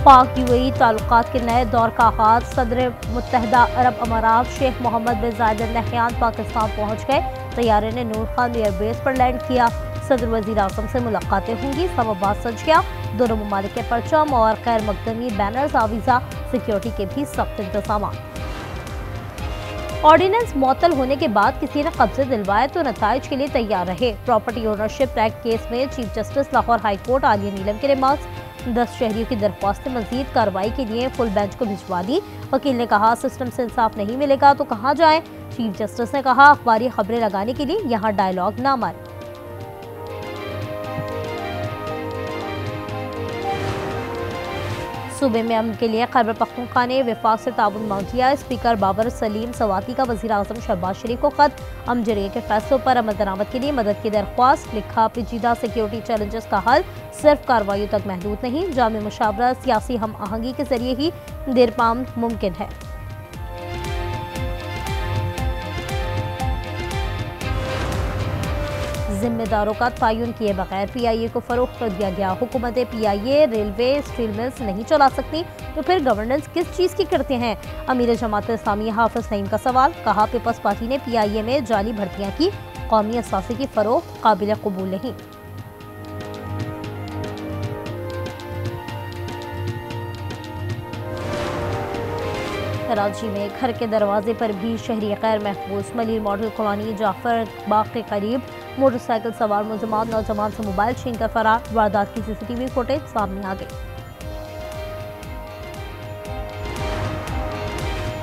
पाक यूएई ताल्लुकात के नए दौर का आगाज। सदर मुत्तहदा अरब अमारात शेख मोहम्मद बिन जायद अल नहयान पाकिस्तान पहुंच गए। तैयारे ने नूर खान एयरबेस पर लैंड किया। सदर वजीर आजम से मुलाकातें होंगी, सबब सज गया। दोनों ममालिक के परचम और गैर मकदमी बैनर्स, आवीजा सिक्योरिटी के भी सख्त इंतजाम। ऑर्डिनेंस मुअत्तल होने के बाद किसी ने कब्जे दिलवाए तो नताइज के लिए तैयार रहे। प्रॉपर्टी ओनरशिप एक्ट केस में chief justice Lahore high court Aaliya Neelum के रिमार्क्स। 10 शहरियों की दरख्वास्तें मजीद कार्रवाई के लिए फुल बेंच को भिजवा दी। वकील ने कहा सिस्टम से इंसाफ नहीं मिलेगा तो कहाँ जाए। चीफ जस्टिस ने कहा अखबारी खबरें लगाने के लिए यहाँ डायलॉग ना मारे। सूबे में अमन के लिए खैबर पख्तूनख्वा ने विफाक से ताउन मांग किया। स्पीकर बाबर सलीम सवाती का वज़ीर आज़म शहबाज शरीफ को खत। अमजरिया के फैसलों पर अमल दरामद के लिए मदद की दरख्वास्त। लिखा पेचीदा सिक्योरिटी चैलेंजेस का हल सिर्फ कार्रवाइयों तक महदूद नहीं, जामे मुशावरत सियासी हम आहंगी के जरिए ही देरपाम मुमकिन है। जिम्मेदारों का तयन किए बगैर PIA को फरोख्त कर दिया गया। हुकूमत PIA रेलवे स्टील मिल्स नहीं चला सकती तो फिर गवर्नेंस किस चीज़ की करते हैं। अमीर जमात इस्लामी हाफिज नईम का सवाल। कहा पीपल्स पार्टी ने PIA में जाली भर्तियां की, कौमी असासे की फरोख्त काबिल कबूल नहीं। कराची में घर के दरवाजे पर भी शहरी गैर महफूज। मलिर मॉडल कॉलोनी जाफर बाग के करीब मोटरसाइकिल सवार मुलजमान नौजवान से मोबाइल छीन कर फरार। वारदात की CCTV फुटेज सामने आ गई।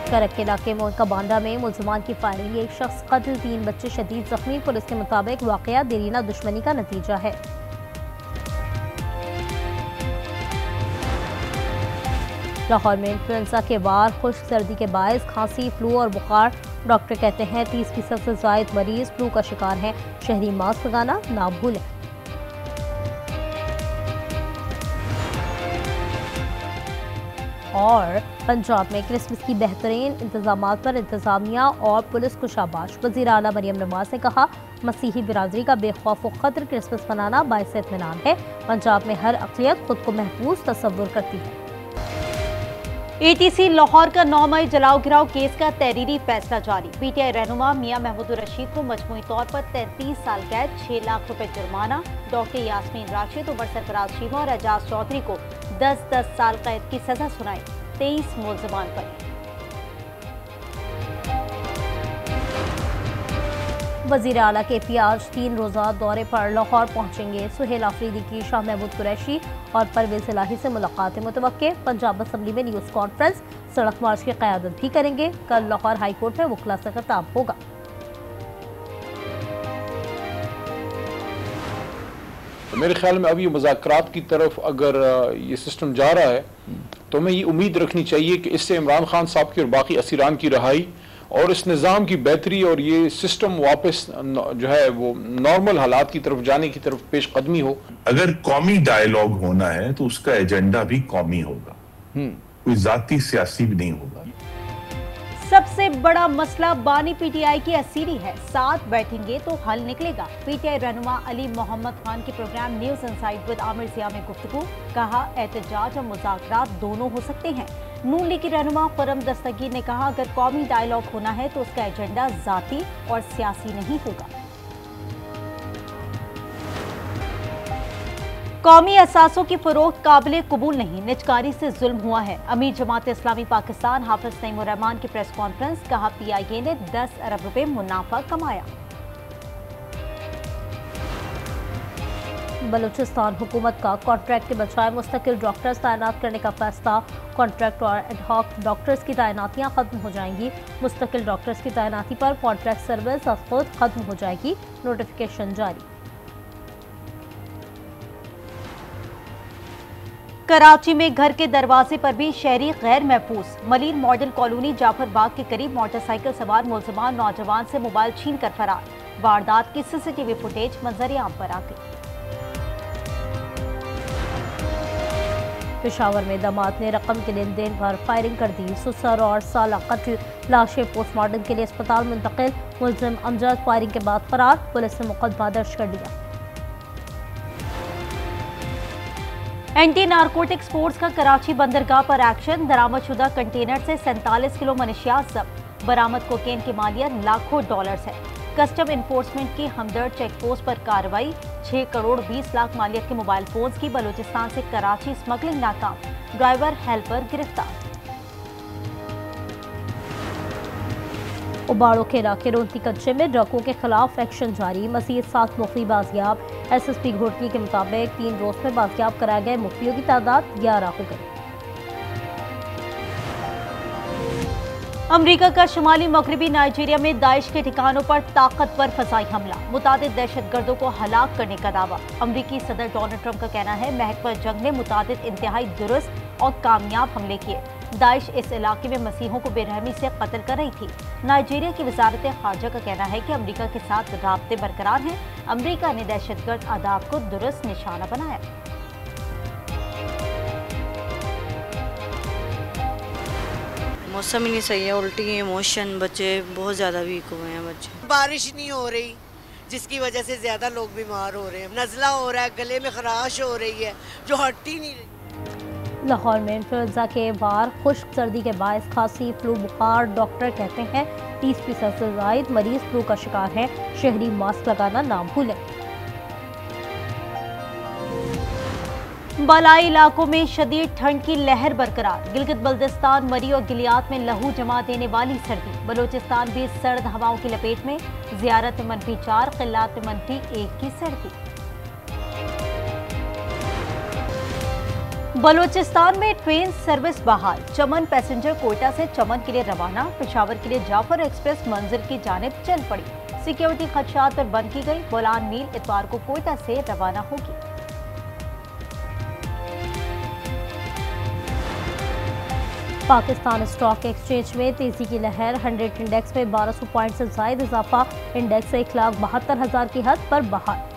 करक के इलाके मोनका बांडा में मुलजमान की फायरिंग, एक शख्स कत्ल, 3 बच्चे शदीद जख्मी। पुलिस के मुताबिक वाकया देरीना दुश्मनी का नतीजा है। लाहौर में इन्फ्लुएंजा के वार, खुश्क सर्दी के बायस खांसी, फ्लू और बुखार। डॉक्टर कहते हैं 30% से ज़ायद मरीज फ्लू का शिकार हैं। शहरी मास्क लगाना ना भूलें। और पंजाब में क्रिसमस की बेहतरीन इंतजामात पर इंतजामिया और पुलिस को शाबाश। वज़ीर आला मरियम नवाज ने कहा मसीही बिरादरी का बेखौफ व खतर क्रिसमस मनाना बाइस इत्मीनान है। पंजाब में हर अक़लियत खुद को महफूज तस्वुर करती है। ATC लाहौर का 9 मई जलाओ गिराओ केस का तहरीरी फैसला जारी। PTI रहनुमा मियां महमूद रशीद को मजमूई तौर पर 33 साल कैद, 6 लाख रुपए जुर्माना। डॉक्टर यास्मीन राशिद, उमर सरफराज शीमा और एजाज चौधरी को 10-10 साल कैद की सजा सुनाई। 23 मुलजमान पर। वज़ीर आला KP आज 3 रोज़ा दौरे पर लाहौर पहुंचेंगे। सुहेल आफरीदी की शाह महमूद कुरैशी और परवेज इलाही से मुलाकातें मुतवक्के। पंजाब असम्बली में न्यूज़ कॉन्फ्रेंस, सड़क मार्च की क़यादत भी करेंगे। कल लाहौर हाई कोर्ट में वकला से खिताब होगा। मेरे ख्याल में अब ये मुज़ाकरात की तरफ अगर ये सिस्टम जा रहा है तो हमें ये उम्मीद रखनी चाहिए कि इससे इमरान खान साहब की और बाकी असीरान की रहाई और इस निज़ाम की बेहतरी और ये सिस्टम वापस जो है वो नॉर्मल हालात की तरफ जाने की तरफ पेश कदमी हो। अगर कौमी डायलॉग होना है तो उसका एजेंडा भी कौमी होगा, कोई जाती सियासी भी नहीं होगा। सबसे बड़ा मसला बानी PTI की असीरी है, साथ बैठेंगे तो हल निकलेगा। PTI रहनुमा अली मोहम्मद खान की programme news inside with Aamir Zia में गुफ्तगू। कहा एहतजाज और मुज़ाकरात दोनों हो सकते हैं। नून लीग की रहनुमा खुर्रम दस्तगीर ने कहा अगर कौमी डायलॉग होना है तो उसका एजेंडा जाती और सियासी नहीं होगा। कौमी असासों की फरोख्त काबिल कबूल नहीं, निजकारी से जुल्म हुआ है। अमीर जमात इस्लामी पाकिस्तान हाफिज नईम रहमान की प्रेस कॉन्फ्रेंस। कहा PIA ने 10 अरब रुपए मुनाफा कमाया। बलूचिस्तान हुकूमत का कॉन्ट्रैक्ट के बजाय मुस्तकिल डॉक्टर्स तैनात करने का फैसला। कॉन्ट्रैक्ट और एडहॉक डॉक्टर्स की तैनातियां खत्म हो जाएंगी। मुस्तकिल डॉक्टर्स की तैनाती पर कॉन्ट्रैक्ट सर्विस अब खुद खत्म हो जाएगी। नोटिफिकेशन जारी। कराची में घर के दरवाजे पर भी शहरी गैर महफूज। मलिर मॉडल कॉलोनी जाफर बाग के करीब मोटरसाइकिल सवार मुलजमान नौजवान से मोबाइल छीन कर फरार। वारदात की CCTV फुटेज मंजर-ए-आम पर आ गई। पेशावर में दामाद ने रकम के लेन देन पर फायरिंग कर दी। ससुर और साला कत्ल, लाशें पोस्टमार्टम के लिए अस्पताल मुंतकिल। मुलजिम अमजद फायरिंग के बाद फरार। पुलिस ने मुकदमा दर्ज कर दिया। एंटी नारकोटिक्स फोर्स का कराची बंदरगाह पर एक्शन। दरामदशुदा कंटेनर से 47 किलो मनशियात जब्त। बरामद कोकेन की मालियत लाखों डॉलर्स है। कस्टम इन्फोर्समेंट की हमदर्द चेक पोस्ट पर कार्रवाई। 6 करोड़ 20 लाख मालियत के मोबाइल फोन्स की बलूचिस्तान से कराची स्मगलिंग नाकाम। ड्राइवर हेल्पर गिरफ्तार। उबाड़ों के इलाके रोहती कच्चे में ड्रगों के खिलाफ एक्शन जारी। मजीद 7 मुख्तलिफ बाजियाब। SSP घोटली के मुताबिक 3 रोज में बाजियाब कराए गए मुख्तियों की तादाद 11 हो गई। अमरीका का शुमाली मगरबी नाइजीरिया में दाइश के ठिकानों पर ताकतवर फसाई हमला। मुतादिद दहशतगर्दों को हलाक करने का दावा। अमरीकी सदर डोनाल्ड ट्रंप का कहना है महकमा जंग ने मुतादिद इंतहाई दुरुस्त और कामयाब हमले किए। दाइश इस इलाके में मसीहों को बेरहमी से कत्ल कर रही थी। नाइजीरिया की वजारत खारजा का कहना है कि अमरीका के साथ राब्ते बरकरार हैं। अमरीका ने दहशतगर्द आदाब को दुरुस्त निशाना बनाया। मौसम ही नहीं सही है, उल्टी है, इमोशन, बच्चे बहुत ज़्यादा वीक हुए हैं। बच्चे बारिश नहीं हो रही जिसकी वजह से ज़्यादा लोग बीमार हो रहे हैं। नज़ला हो रहा है, गले में खराश हो रही है जो हट ही नहीं रही। लाहौर में इन्फ्लुएंजा के वार, खुश्क सर्दी के बायस खांसी, फ्लू, बुखार। डॉक्टर कहते हैं 30% से ज़ायद मरीज फ्लू का शिकार है। शहरी मास्क लगाना ना भूलें। बालाई इलाकों में शदीद ठंड की लहर बरकरार। गिलगित बल्तिस्तान, मरी और गिलियात में लहू जमा देने वाली सर्दी। बलूचिस्तान भी सर्द हवाओं की लपेट में। ज़ियारत में -4, क़िल्लात में -1 की सर्दी। बलूचिस्तान में ट्रेन सर्विस बहाल। चमन पैसेंजर कोयटा से चमन के लिए रवाना। पेशावर के लिए जाफर एक्सप्रेस मंजिल की जानिब चल पड़ी। सिक्योरिटी खदशात पर बंद की गई। बोलान मील इतवार को कोयटा से रवाना होगी। पाकिस्तान स्टॉक एक्सचेंज में तेजी की लहर। 100 इंडेक्स में 1200 पॉइंट से ज़ायद इजाफा। इंडेक्स 1,72,000 की हद पर बहाल।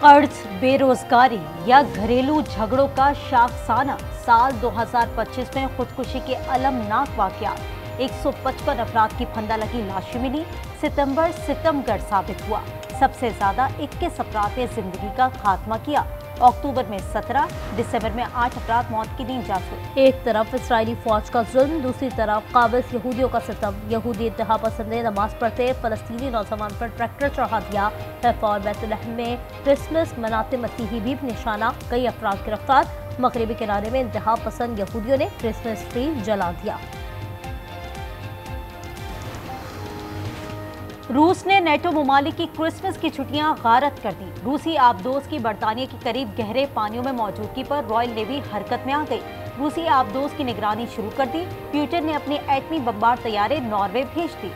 कर्ज, बेरोजगारी या घरेलू झगड़ों का शाखसाना। साल 2025 में खुदकुशी के अलमनाक वाकयात। 155 अफराद की फंदा लगी लाशें मिली। सितंबर सितमगर साबित हुआ। सबसे ज्यादा 21 अफराद ने जिंदगी का खात्मा किया। अक्टूबर में 17, दिसंबर में 8 अफराद मौत की नींद जा सोए। एक तरफ इसराइली फौज का जुल्म, दूसरी तरफ काबिज यहूदियों का सितम। यहूदी इंतहा पसंद नमाज पढ़ते फलस्तीनी नौजवान पर ट्रैक्टर चढ़ा दिया। और बैतुलहम में क्रिसमस मनाते मसीही भी निशाना। कई अफराद गिरफ्तार। मगरबी किनारे में इंतहा पसंद यहूदियों ने क्रिसमस ट्री जला दिया। रूस ने नेटो ममालिक की क्रिसमस की छुट्टियां गारत कर दी। रूसी आबदोज की बरतानिया के करीब गहरे पानियों में मौजूदगी पर रॉयल नेवी हरकत में आ गई। रूसी आबदोज की निगरानी शुरू कर दी। प्यूटन ने अपने एटमी बमबार तैयारे नॉर्वे भेज दी।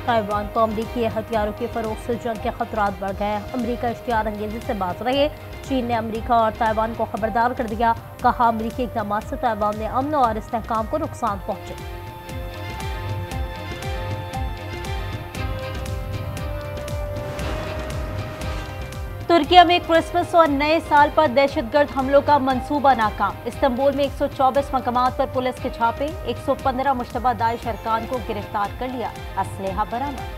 ताइवान को अमरीकी हथियारों के फरोख से जंग के खतरात बढ़ गए। अमरीका इश्तिहार अंगेजी से बात रहे। चीन ने अमरीका और ताइवान को खबरदार कर दिया। कहा अमरीकी इक़दाम से ताइवान में अमन और इस्तेहकाम को नुकसान पहुंचे। तुर्किया में क्रिसमस और नए साल पर दहशतगर्द हमलों का मंसूबा नाकाम। इस्तांबुल में 124 मकामात पर पुलिस के छापे। 115 मुश्तबा दाइश अरकान को गिरफ्तार कर लिया। असलहा बरामद।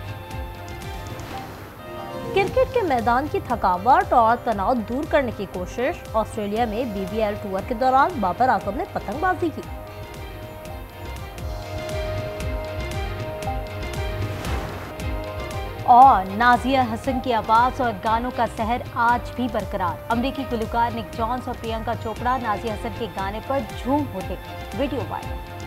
क्रिकेट के मैदान की थकावट और तनाव दूर करने की कोशिश। ऑस्ट्रेलिया में BBL टूर के दौरान बाबर आजम ने पतंगबाजी की। और नाजिया हसन की आवाज और गानों का सहर आज भी बरकरार। अमरीकी गुलकार निक जॉन्स और प्रियंका चोपड़ा नाजिया हसन के गाने पर झूम उठे। Video viral.